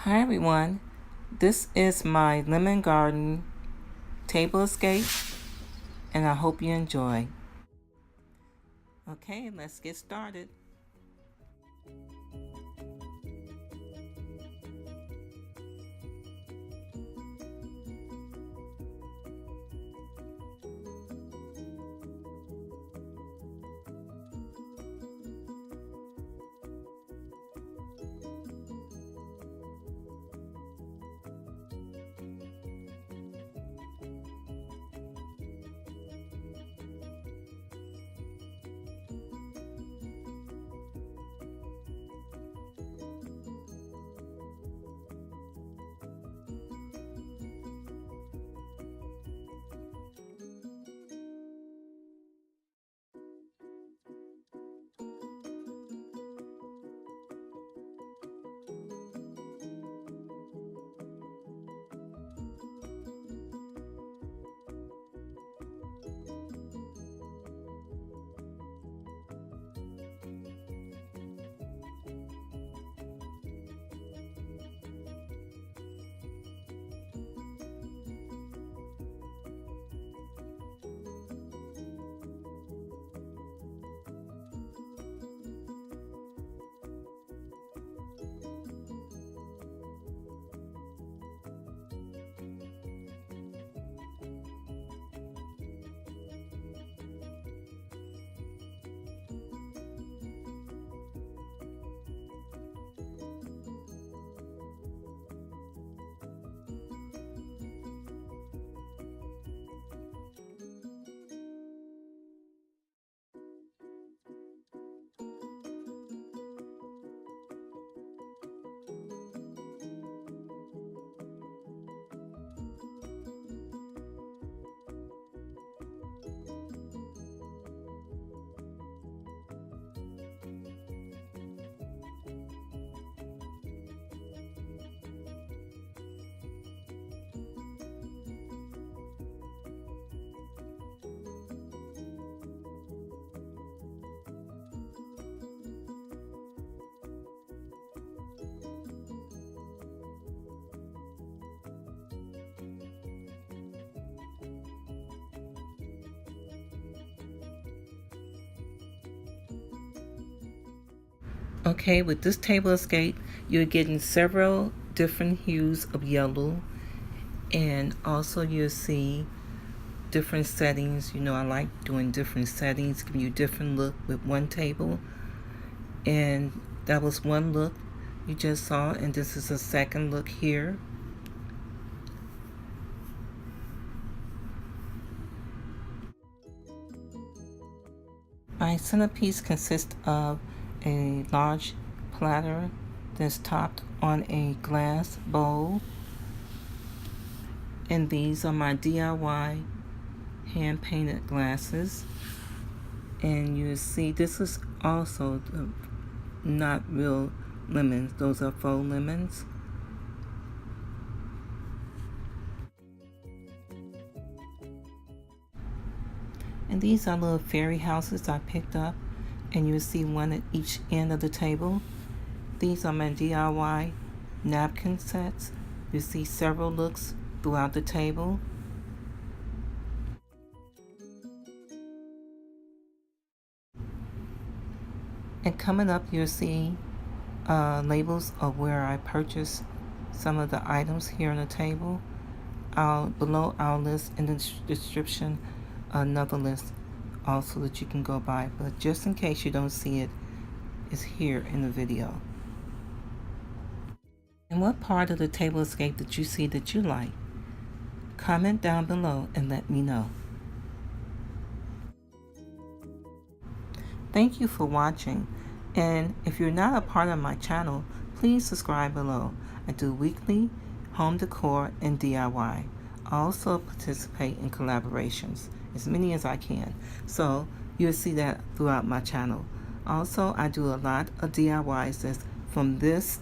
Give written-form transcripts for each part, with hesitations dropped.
Hi everyone, this is my lemon garden tablescape and I hope you enjoy. Okay, let's get started. Okay, with this tablescape, you're getting several different hues of yellow, and also you'll see different settings. You know, I like doing different settings, give you a different look with one table. And that was one look you just saw, and this is a second look here. My centerpiece consists of a large platter that's topped on a glass bowl, and these are my DIY hand painted glasses. And you see this is also not real lemons, those are faux lemons. And these are little fairy houses I picked up, and you'll see one at each end of the table. These are my DIY napkin sets. You see several looks throughout the table. And coming up, you'll see labels of where I purchased some of the items here on the table. Below I'll list in the description another list also that you can go by, but just in case you don't see it, it's here in the video. And what part of the tablescape did you see that you like? Comment down below and let me know. Thank you for watching, and if you're not a part of my channel, please subscribe below. I do weekly home decor and DIY. I also participate in collaborations, as many as I can, so you'll see that throughout my channel. Also, I do a lot of DIYs that's from this,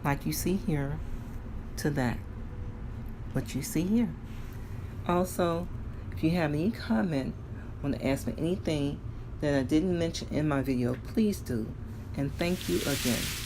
like you see here, to that, what you see here. Also, if you have any comment, want to ask me anything that I didn't mention in my video, please do. And thank you again.